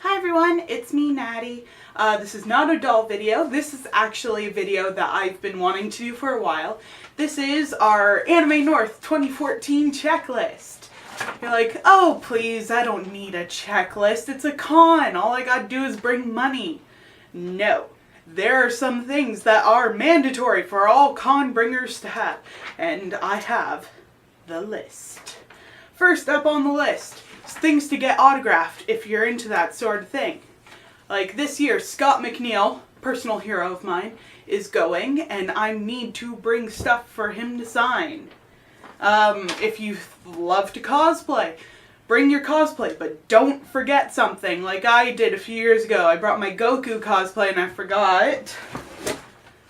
Hi everyone, it's me, Natty. This is not a doll video. This is actually a video that I've been wanting to do for a while. This is our Anime North 2014 checklist. You're like, oh please, I don't need a checklist. It's a con. All I gotta do is bring money. No. There are some things that are mandatory for all con bringers to have. And I have the list. First up on the list, things to get autographed if you're into that sort of thing. Like this year, Scott McNeil, personal hero of mine, is going and I need to bring stuff for him to sign. If you love to cosplay, bring your cosplay, but don't forget something like I did a few years ago. I brought my Goku cosplay and I forgot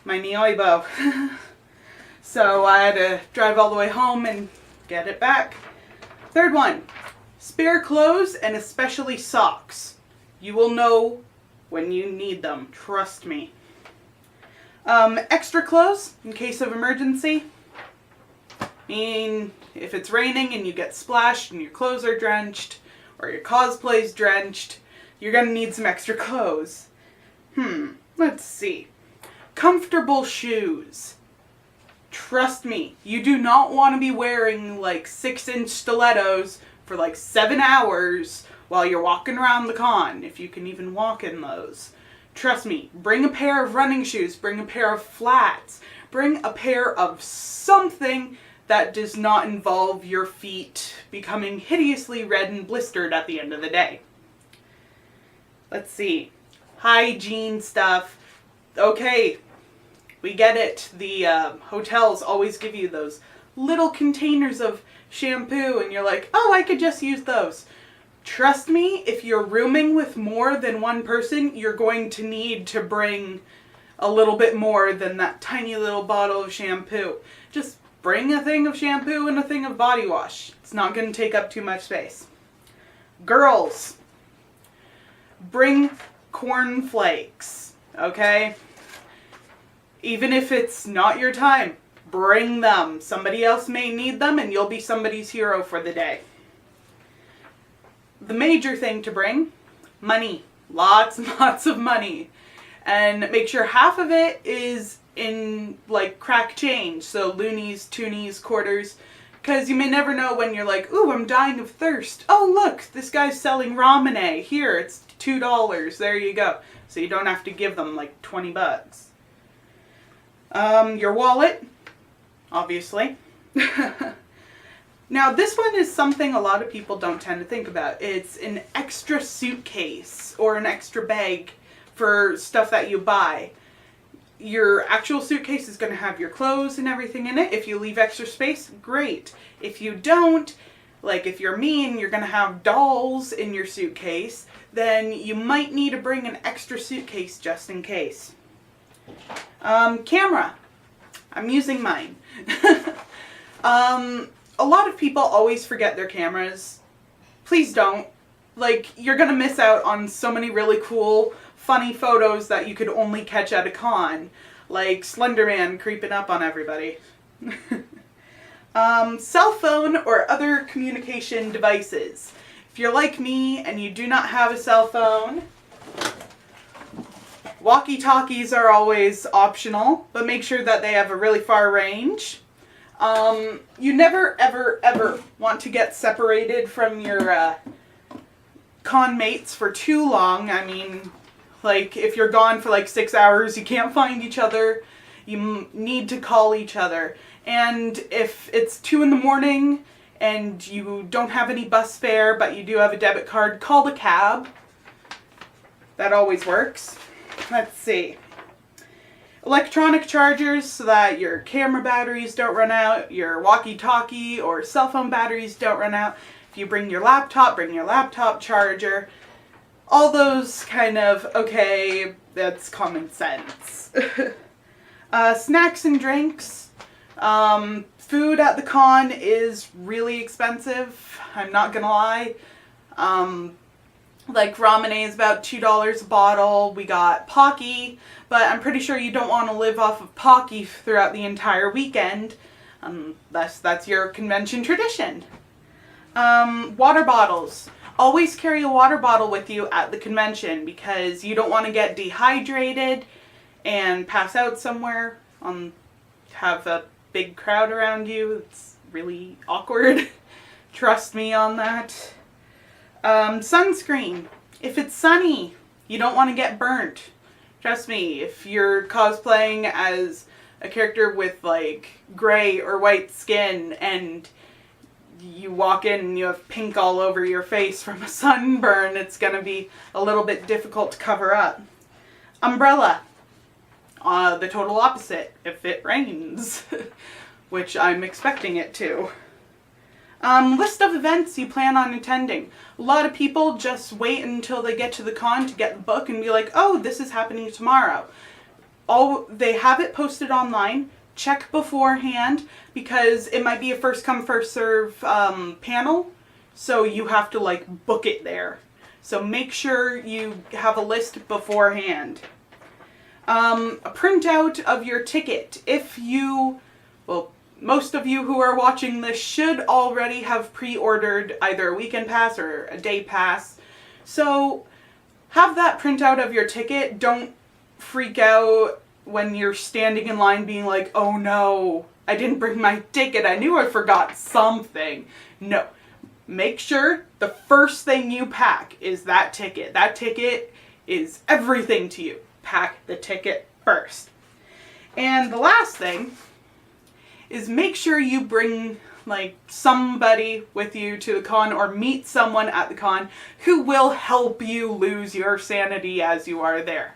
my Nioibo. So I had to drive all the way home and get it back. Third one. Spare clothes and especially socks. You will know when you need them, trust me. Extra clothes in case of emergency. I mean, if it's raining and you get splashed and your clothes are drenched or your cosplay's drenched, you're gonna need some extra clothes. Let's see. Comfortable shoes. Trust me, you do not want to be wearing like 6-inch stilettos for like 7 hours while you're walking around the con, if you can even walk in those. Trust me, bring a pair of running shoes, bring a pair of flats, bring a pair of something that does not involve your feet becoming hideously red and blistered at the end of the day. Let's see. Hygiene stuff. Okay, we get it. The hotels always give you those little containers of shampoo and you're like, oh, I could just use those. Trust me, if you're rooming with more than one person, you're going to need to bring a little bit more than that tiny little bottle of shampoo. Just bring a thing of shampoo and a thing of body wash. It's not going to take up too much space. Girls, bring cornflakes, okay? Even if it's not your time, bring them. Somebody else may need them and you'll be somebody's hero for the day. The major thing to bring, money. Lots and lots of money. And make sure half of it is in like crack change. So loonies, toonies, quarters. Because you may never know when you're like, ooh, I'm dying of thirst. Oh look, this guy's selling ramen. Here, it's $2. There you go. So you don't have to give them like 20 bucks. Your wallet, obviously. Now this one is something a lot of people don't tend to think about. It's an extra suitcase or an extra bag for stuff that you buy. Your actual suitcase is going to have your clothes and everything in it. If you leave extra space, great. If you don't, like if you're me and you're going to have dolls in your suitcase, then you might need to bring an extra suitcase just in case. Camera. I'm using mine. A lot of people always forget their cameras. Please don't. Like, you're gonna miss out on so many really cool, funny photos that you could only catch at a con. Like Slender Man creeping up on everybody. Cell phone or other communication devices. If you're like me and you do not have a cell phone, walkie-talkies are always optional, but make sure that they have a really far range. You never, ever, ever want to get separated from your con mates for too long. I mean, like, if you're gone for like 6 hours, you can't find each other. You need to call each other. And if it's 2 in the morning and you don't have any bus fare, but you do have a debit card, call the cab. That always works. Let's see. Electronic chargers so that your camera batteries don't run out, your walkie-talkie or cell phone batteries don't run out. If you bring your laptop charger. All those kind of, okay, that's common sense. Snacks and drinks. Food at the con is really expensive, I'm not gonna lie. Like ramen is about $2 a bottle. We got Pocky, but I'm pretty sure you don't want to live off of Pocky throughout the entire weekend. That's your convention tradition. Water bottles. Always carry a water bottle with you at the convention because you don't want to get dehydrated and pass out somewhere, have a big crowd around you. It's really awkward. Trust me on that. Sunscreen. If it's sunny, you don't want to get burnt. Trust me, if you're cosplaying as a character with like gray or white skin and you walk in and you have pink all over your face from a sunburn, it's going to be a little bit difficult to cover up. Umbrella. The total opposite if it rains, which I'm expecting it to. List of events you plan on attending. A lot of people just wait until they get to the con to get the book and be like, oh, this is happening tomorrow. They have it posted online. Check beforehand because it might be a first come first serve panel, so you have to like book it there. So make sure you have a list beforehand. A printout of your ticket. Most of you who are watching this should already have pre-ordered either a weekend pass or a day pass. So have that printout of your ticket. Don't freak out when you're standing in line being like, oh no, I didn't bring my ticket. I knew I forgot something. No. Make sure the first thing you pack is that ticket. That ticket is everything to you. Pack the ticket first. And the last thing is make sure you bring like somebody with you to the con or meet someone at the con who will help you lose your sanity as you are there.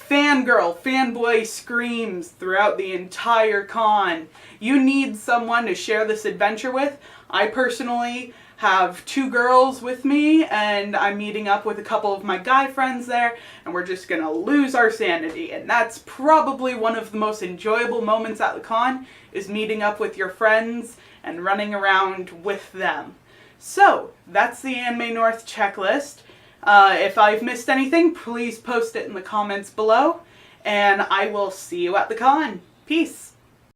Fangirl, fanboy screams throughout the entire con. You need someone to share this adventure with. I personally have 2 girls with me and I'm meeting up with a couple of my guy friends there and we're just gonna lose our sanity, and that's probably one of the most enjoyable moments at the con, is meeting up with your friends and running around with them. So that's the Anime North checklist. If I've missed anything, please post it in the comments below and I will see you at the con. Peace.